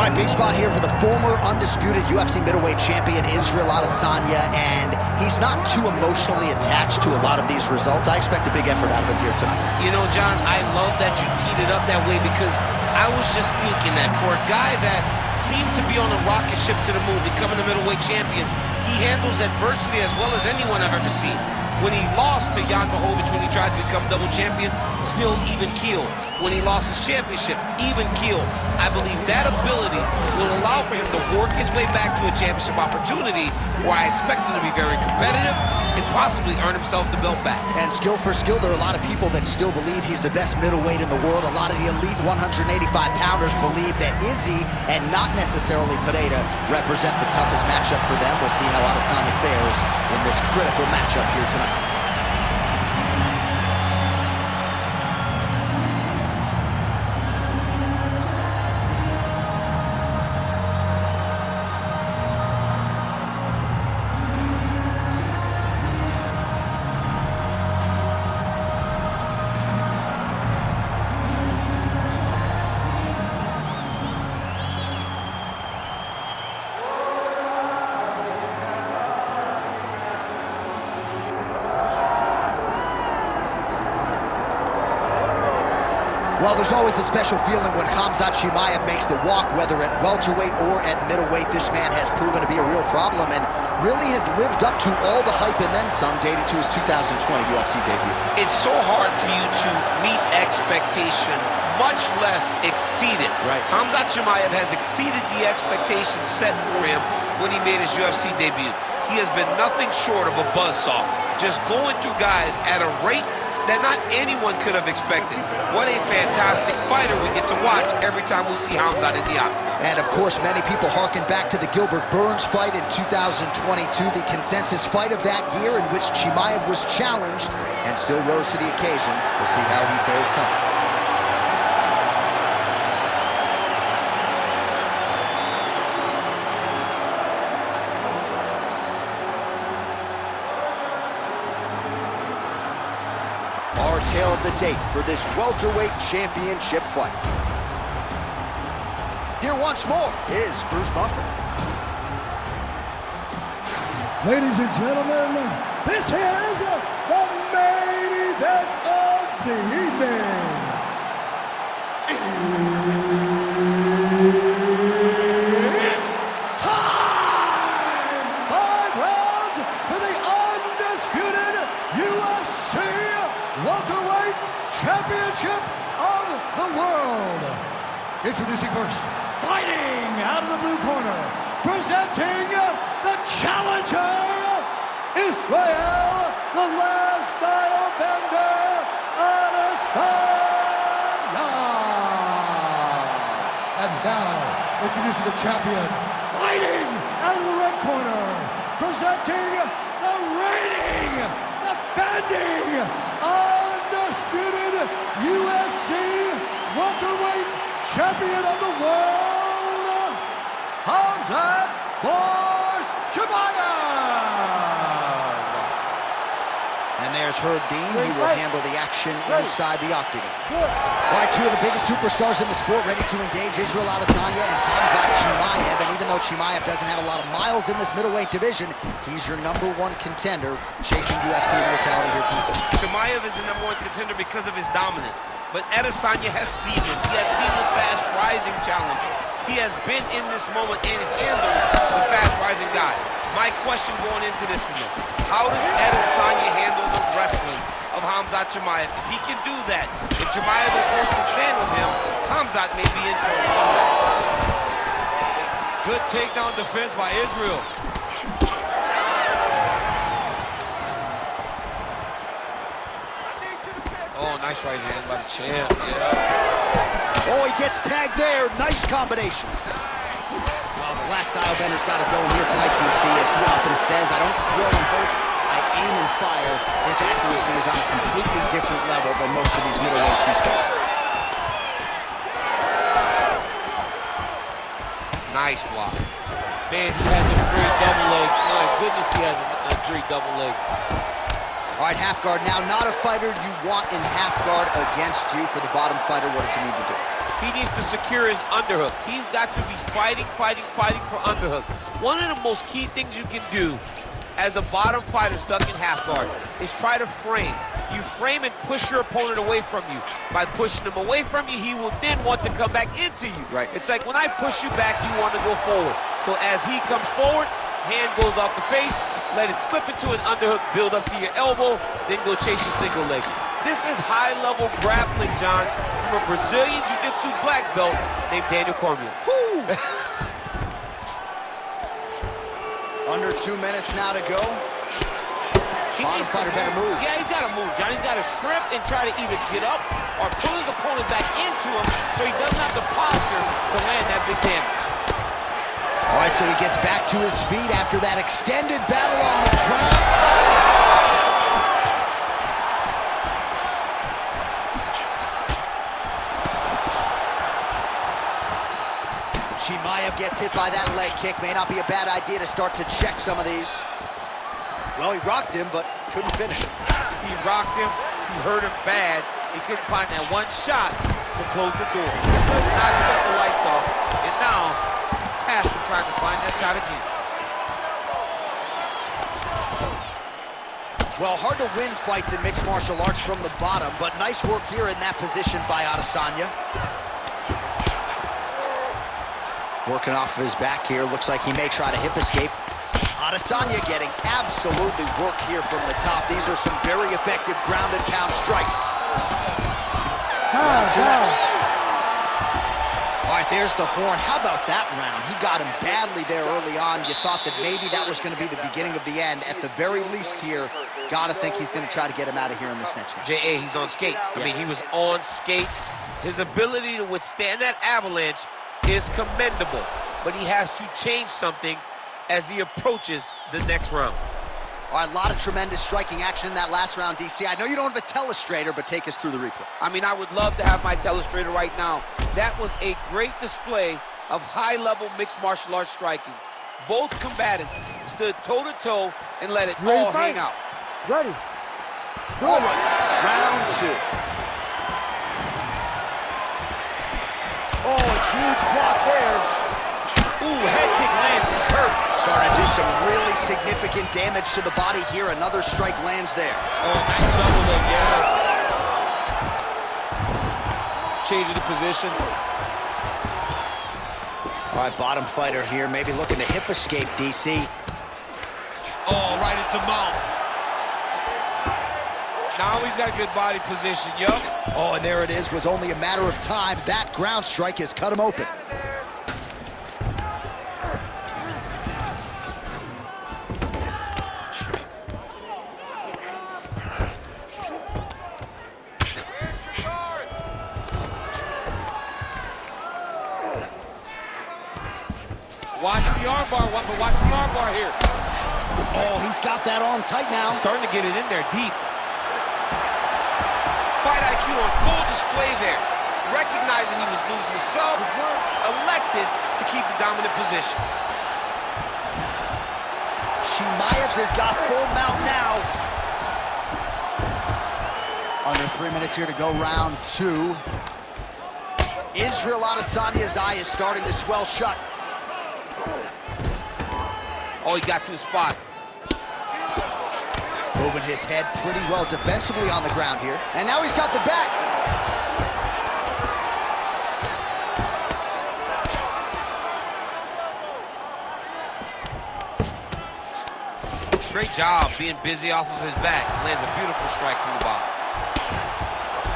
All right, big spot here for the former undisputed UFC middleweight champion, Israel Adesanya, and he's not too emotionally attached to a lot of these results. I expect a big effort out of him here tonight. You know, John, I love that you teed it up that way because I was just thinking that for a guy that seemed to be on a rocket ship to the moon, becoming a middleweight champion, he handles adversity as well as anyone I've ever seen. When he lost to Jan Blachowicz, when he tried to become double champion, still even keel. When he lost his championship, even keel. I believe that ability will allow for him to work his way back to a championship opportunity where I expect him to be very competitive and possibly earn himself the belt back. And skill for skill, there are a lot of people that still believe he's the best middleweight in the world. A lot of the elite 185-pounders believe that Izzy and not necessarily Pereira represent the toughest matchup for them. We'll see how Adesanya fares in this critical matchup here tonight. Well, there's always a special feeling when Khamzat Chimaev makes the walk, whether at welterweight or at middleweight. This man has proven to be a real problem and really has lived up to all the hype and then some, dating to his 2020 UFC debut. It's so hard for you to meet expectation, much less exceed it. Right. Khamzat Chimaev has exceeded the expectations set for him when he made his UFC debut. He has been nothing short of a buzzsaw, just going through guys at a rate that not anyone could have expected. What a fantastic fighter we get to watch every time we see Khamzat in the octagon. And of course, many people harken back to the Gilbert Burns fight in 2022, the consensus fight of that year in which Chimaev was challenged and still rose to the occasion. We'll see how he fares tonight. Our tale of the tape for this welterweight championship fight. Here once more is Bruce Buffer. Ladies and gentlemen, this is the main event of the evening. It's time! 5 rounds for the undisputed UFC welterweight championship of the world. Introducing first, fighting out of the blue corner, presenting the challenger, Israel, the last style bender, Adesanya. And now, introducing the champion, fighting out of the red corner, presenting the reigning, defending, undisputed UFC welterweight champion of the world, Khamzat Chimaev. And there's Herb Dean. He will handle the action inside the octagon. All right, two of the biggest superstars in the sport ready to engage, Israel Adesanya and Khamzat Chimaev. And even though Chimaev doesn't have a lot of miles in this middleweight division, he's your #1 contender chasing UFC immortality here tonight. Chimaev is the #1 contender because of his dominance. But Adesanya has seen this. He has seen the fast-rising challenger. He has been in this moment and handled the fast-rising guy. My question going into this one, how does Adesanya handle the wrestling of Khamzat Chimaev? If he can do that, if Chimaev is forced to stand with him, Khamzat may be in for a long night. Good takedown defense by Israel. Oh, nice right hand by the champ. Yeah. Oh, he gets tagged there. Nice combination. Well, the last style bender's got it going here tonight, DC. As he often says, I don't throw and hope, I aim and fire. His accuracy is on a completely different level than most of these middleweights he's facing. Nice block. Man, he has a great double leg. My goodness, he has a great double leg. All right, half guard now. Not a fighter you want in half guard against you. For the bottom fighter, what does he need to do? he needs to secure his underhook. He's got to be fighting for underhook. One of the most key things you can do as a bottom fighter stuck in half guard is try to frame. You frame and push your opponent away from you. By pushing him away from you, he will then want to come back into you. Right. It's like when I push you back, you want to go forward. So as he comes forward, hand goes off the face, let it slip into an underhook, build up to your elbow, then go chase your single leg. This is high-level grappling, John, from a Brazilian Jiu-Jitsu black belt named Daniel Cormier. Under 2 minutes now to go. Bottom fighter better move. Yeah, he's got to move, John. He's got to shrimp and try to either get up or pull his opponent back into him so he doesn't have the posture to land that big damage. All right, so he gets back to his feet after that extended battle on the ground. Chimaev gets hit by that leg kick. May not be a bad idea to start to check some of these. Well, he rocked him, but couldn't finish it. He rocked him. He hurt him bad. He couldn't find that one shot to close the door. He could not shut the lights off. And now, he's tasked with trying to find that shot again. Well, hard to win fights in mixed martial arts from the bottom, but nice work here in that position by Adesanya. Working off of his back here. Looks like he may try to hip escape. Adesanya getting absolutely worked here from the top. These are some very effective ground and pound strikes. Round two next. All right, there's the horn. How about that round? He got him badly there early on. You thought that maybe that was going to be the beginning of the end. At the very least here, gotta think he's going to try to get him out of here in this next round. J.A., he's on skates. I mean, he was on skates. His ability to withstand that avalanche is commendable, but he has to change something as he approaches the next round. All right, a lot of tremendous striking action in that last round, DC. I know you don't have a telestrator, but take us through the replay. I mean, I would love to have my telestrator right now. That was a great display of high-level mixed martial arts striking. Both combatants stood toe-to-toe and let it all hang out. Ready. All right, round two. Oh, a huge block there. Ooh, head kick lands, he's hurt. Starting to do some really significant damage to the body here. Another strike lands there. Oh, nice double leg, yes. Changing the position. All right, bottom fighter here, maybe looking to hip escape, DC. Oh, right into mount. Now he's got a good body position, yup. Oh, and there it is. Was only a matter of time. That ground strike has cut him open. Watch the armbar, but watch the armbar here. Oh, he's got that arm tight now. Starting to get it in there deep. Fight IQ on full display there. Recognizing he was losing the sub, elected to keep the dominant position. Chimaev has got full mount now. Under 3 minutes here to go, round two. Israel Adesanya's eye is starting to swell shut. Oh, he got to the spot. Moving his head pretty well defensively on the ground here. And now he's got the back. Great job being busy off of his back. Lands a beautiful strike from the bottom.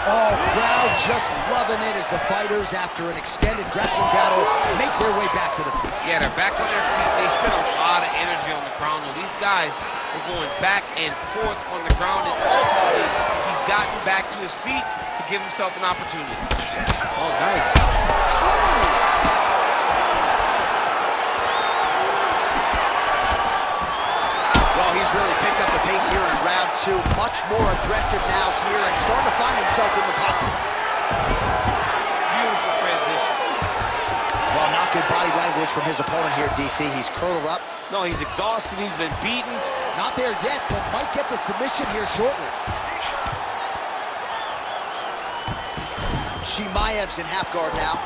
Oh, crowd just loving it as the fighters, after an extended grappling battle, make their way back to the feet. Yeah, they're back on their feet. They spent a lot of energy on the ground. These guys are going back and forth on the ground, and ultimately, he's gotten back to his feet to give himself an opportunity. Oh, nice. Well, he's really picked up the pace here in round two. Much more aggressive now here and starting to find himself in the pocket. Beautiful transition. Well, not good body language from his opponent here, DC. He's curled up. No, he's exhausted. He's been beaten. Not there yet, but might get the submission here shortly. Chimaev's in half guard now.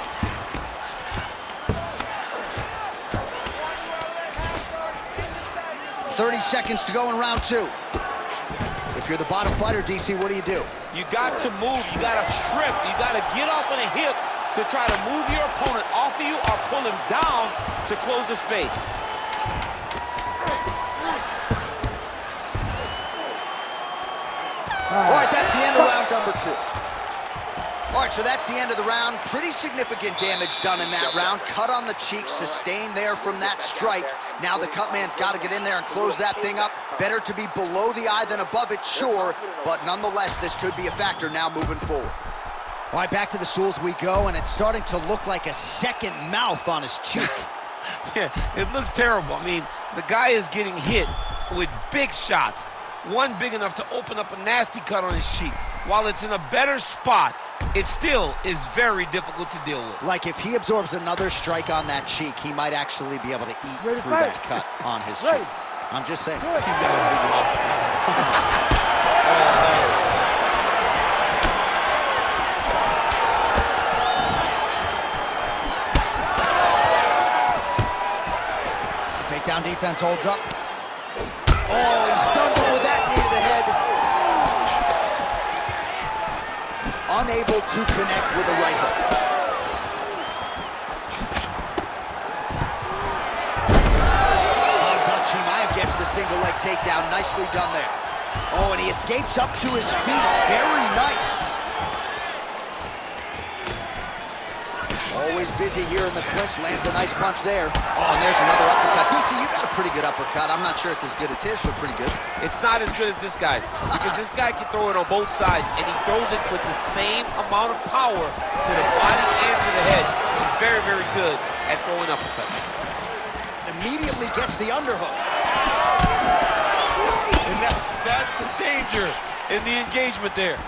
"30 seconds to go in round 2. If you're the bottom fighter, DC, what do? You got to move. You got to shrimp. You got to get off on a hip to try to move your opponent off of you or pull him down to close the space. All right, that's the end of round number 2. All right, so that's the end of the round. Pretty significant damage done in that round. Cut on the cheek, sustained there from that strike. Now the cut man's got to get in there and close that thing up. Better to be below the eye than above it, sure, but nonetheless, this could be a factor now moving forward. All right, back to the stools we go, and it's starting to look like a second mouth on his cheek. Yeah, it looks terrible. I mean, the guy is getting hit with big shots. One big enough to open up a nasty cut on his cheek. While it's in a better spot, it still is very difficult to deal with. Like if he absorbs another strike on that cheek, he might actually be able to eat through that cut on his cheek. I'm just saying. He's got a big mouth. Oh, nice. Takedown defense holds up. Oh, he stunned him with that knee to the head. Unable to connect with a right hook. Khamzat Chimaev gets the single leg takedown. Nicely done there. Oh, and he escapes up to his feet. Very nice. Always busy here in the clinch. Lands a nice punch there. Oh, and there's another uppercut. DC, you got a pretty good uppercut. I'm not sure it's as good as his, but pretty good. It's not as good as this guy's, because this guy can throw it on both sides, and he throws it with the same amount of power to the body and to the head. He's very, very good at throwing uppercuts. Immediately gets the underhook. And that's the danger in the engagement there.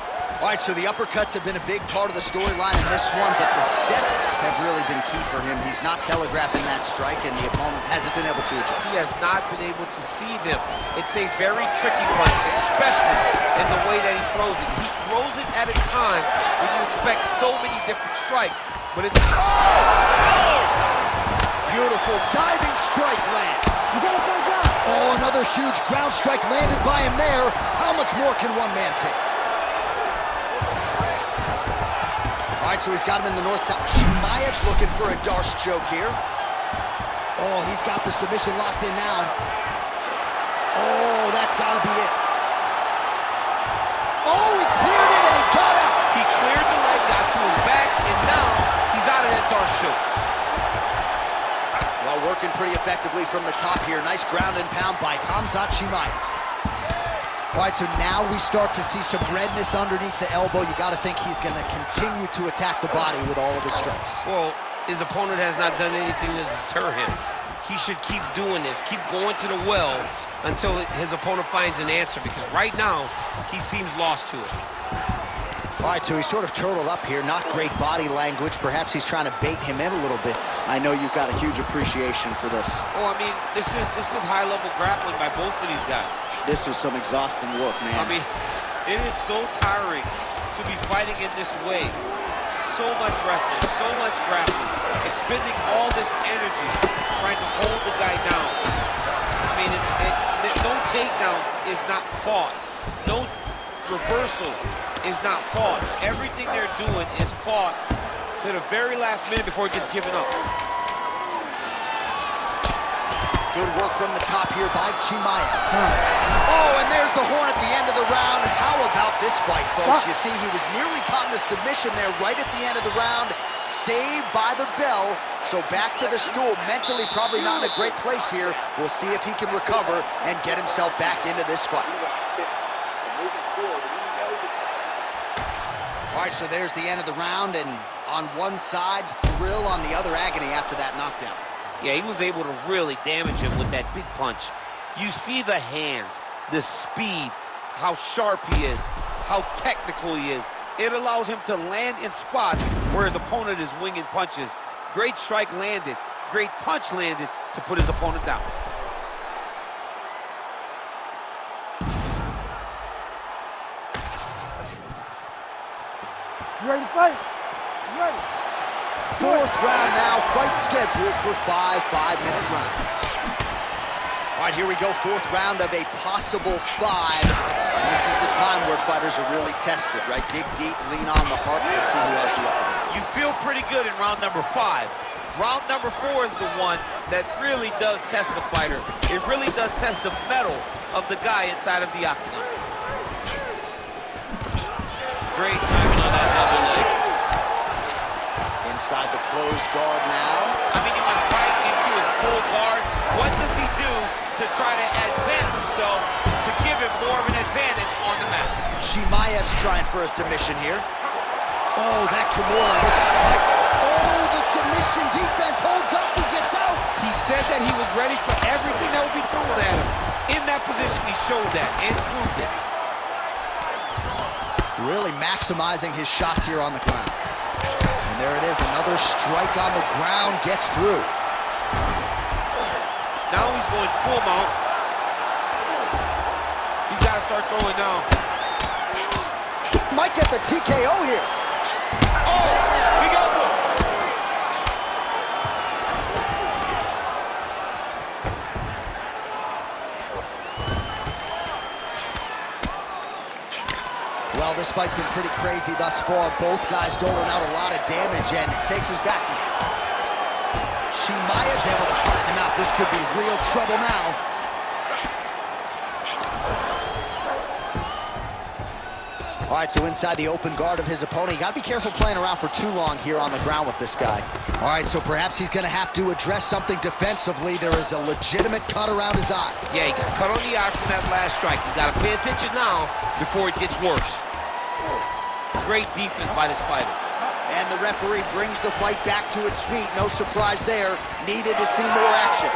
All right, so the uppercuts have been a big part of the storyline in this one, but the setups have really been key for him. He's not telegraphing that strike, and the opponent hasn't been able to adjust. He has not been able to see them. It's a very tricky punch, especially in the way that he throws it. He throws it at a time when you expect so many different strikes, but it's... Beautiful diving strike lands. Oh, another huge ground strike landed by him there. How much more can one man take? All right, so he's got him in the north side. Chimaev's looking for a Darce choke here. Oh, he's got the submission locked in now. Oh, that's got to be it. Oh, he cleared it and he got out. He cleared the leg, got to his back, and now he's out of that Darce choke. Well, working pretty effectively from the top here. Nice ground and pound by Khamzat Chimaev. All right, so now we start to see some redness underneath the elbow. You got to think he's going to continue to attack the body with all of his strikes. Well, his opponent has not done anything to deter him. He should keep doing this, keep going to the well until his opponent finds an answer, because right now, he seems lost to it. All right, so he's sort of turtled up here. Not great body language. Perhaps he's trying to bait him in a little bit. I know you've got a huge appreciation for this. Oh, I mean, this is high-level grappling by both of these guys. This is some exhausting work, man. I mean, it is so tiring to be fighting in this way. So much wrestling, so much grappling, expending all this energy trying to hold the guy down. I mean, no takedown is not fought. No reversal is not fought. Everything they're doing is fought to the very last minute before it gets given up. Good work from the top here by Chimaev. Oh, and there's the horn at the end of the round. How about this fight, folks? You see, he was nearly caught in a submission there right at the end of the round. Saved by the bell. So back to the stool. Mentally probably not in a great place here. We'll see if he can recover and get himself back into this fight. All right, so there's the end of the round, and on one side, thrill, on the other, agony after that knockdown. Yeah, he was able to really damage him with that big punch. You see the hands, the speed, how sharp he is, how technical he is. It allows him to land in spots where his opponent is winging punches. Great strike landed, great punch landed to put his opponent down. You ready to fight? Fourth round now, fight scheduled for 5 5-minute rounds. All right, here we go, fourth round of a possible 5. And this is the time where fighters are really tested, right? Dig deep, lean on the heart, we'll see who has the upper hand. You feel pretty good in round number 5. Round number 4 is the one that really does test the fighter. It really does test the mettle of the guy inside of the octagon. Great timing on that double leg. Inside the closed guard now. I mean, he went right into his full guard. What does he do to try to advance himself to give him more of an advantage on the mat? Chimaev's trying for a submission here. Oh, that Kimura looks tight. Oh, the submission defense holds up, he gets out. He said that he was ready for everything that would be thrown at him. In that position, he showed that and proved it. Really maximizing his shots here on the ground. And there it is, another strike on the ground, gets through. Now he's going full mount. He's got to start throwing now. Might get the TKO here. Oh, we got booked. Well, this fight's been pretty crazy thus far. Both guys doling out a lot of damage, and takes his back. Chimaev's able to flatten him out. This could be real trouble now. All right, so inside the open guard of his opponent. You got to be careful playing around for too long here on the ground with this guy. All right, so perhaps he's going to have to address something defensively. There is a legitimate cut around his eye. Yeah, he got cut on the eye from that last strike. He's got to pay attention now before it gets worse. Great defense by this fighter. And the referee brings the fight back to its feet. No surprise there. Needed to see more action.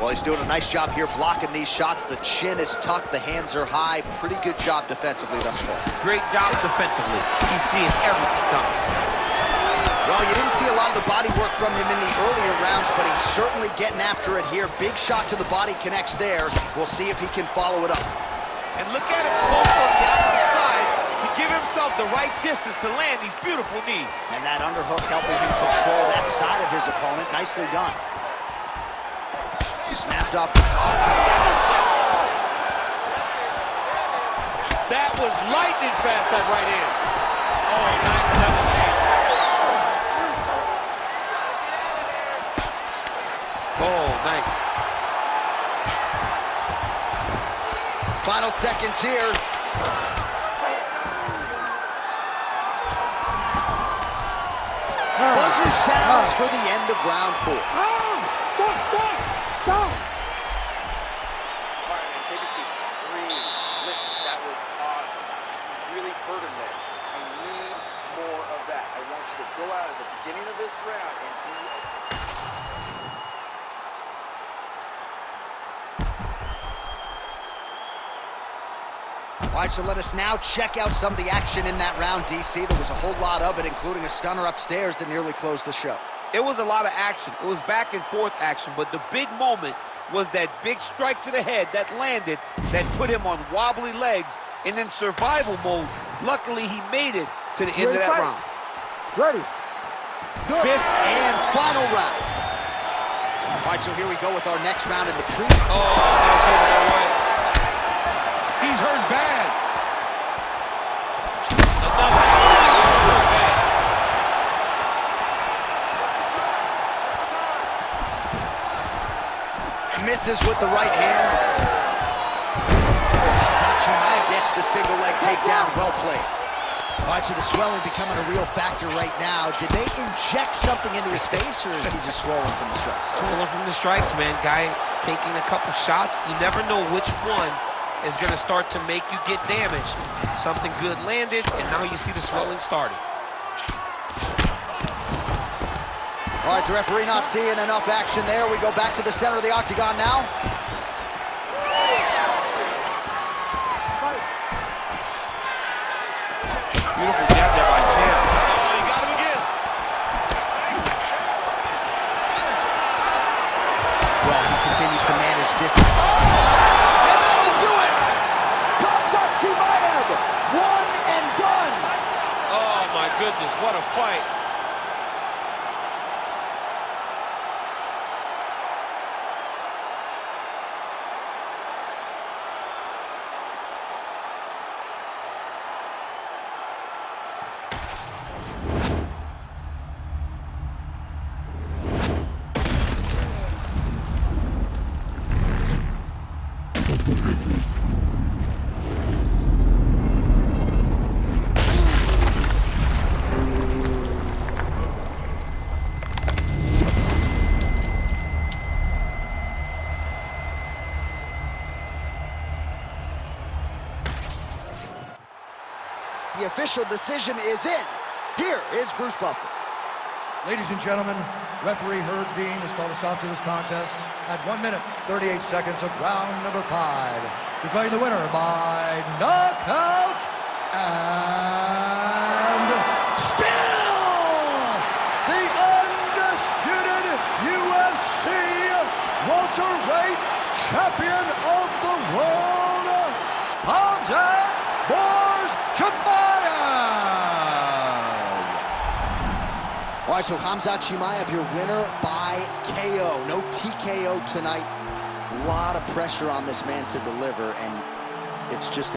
Well, he's doing a nice job here blocking these shots. The chin is tucked, the hands are high. Pretty good job defensively thus far. Great job defensively. He's seeing everything coming. Well, you didn't see a lot of the body work from him in the earlier rounds, but he's certainly getting after it here. Big shot to the body connects there. We'll see if he can follow it up. And look at him post on the opposite side to give himself the right distance to land these beautiful knees. And that underhook helping him control that side of his opponent. Nicely done. Snapped off. That was lightning fast, that right hand. Oh, nice double change. Oh, nice. Final seconds here. Buzzer sounds for the end of round 4. Stop! All right, man, take a seat. Breathe. Listen, that was awesome. You really hurt him there. I need more of that. I want you to go out at the beginning of this round and be... All right, so let us now check out some of the action in that round, DC. There was a whole lot of it, including a stunner upstairs that nearly closed the show. It was a lot of action. It was back and forth action, but the big moment was that big strike to the head that landed, that put him on wobbly legs, and in survival mode, luckily he made it to the end of that round. Ready. Fifth and final round. All right, so here we go with our next round in the pre. Oh, that's over there, right. He's hurt bad. Another. He's hurt bad. Misses with the right hand. Khamzat Chimaev gets the single leg takedown. Well played. All right, so the swelling becoming a real factor right now. Did they inject something into his face, or is he just swollen from the strikes? Swollen from the strikes, man. Guy taking a couple shots. You never know which one is going to start to make you get damaged. Something good landed, and now you see the swelling starting. All right, the referee not seeing enough action there. We go back to the center of the octagon now. Beautiful jab there by Champ. Oh, you got him again. Well, he continues to manage much distance. And that'll do it! Khamzat Chimaev, one and done. Oh my goodness, what a fight. The official decision is in. Here is Bruce Buffer. Ladies and gentlemen, referee Herb Dean has called a stop to this contest at 1 minute, 38 seconds of round number 5. Declaring the winner by knockout and still the undisputed UFC welterweight champion of the world, Khamzat Chimaev. All right, so Khamzat Chimaev, your winner by KO. No TKO tonight. A lot of pressure on this man to deliver, and it's just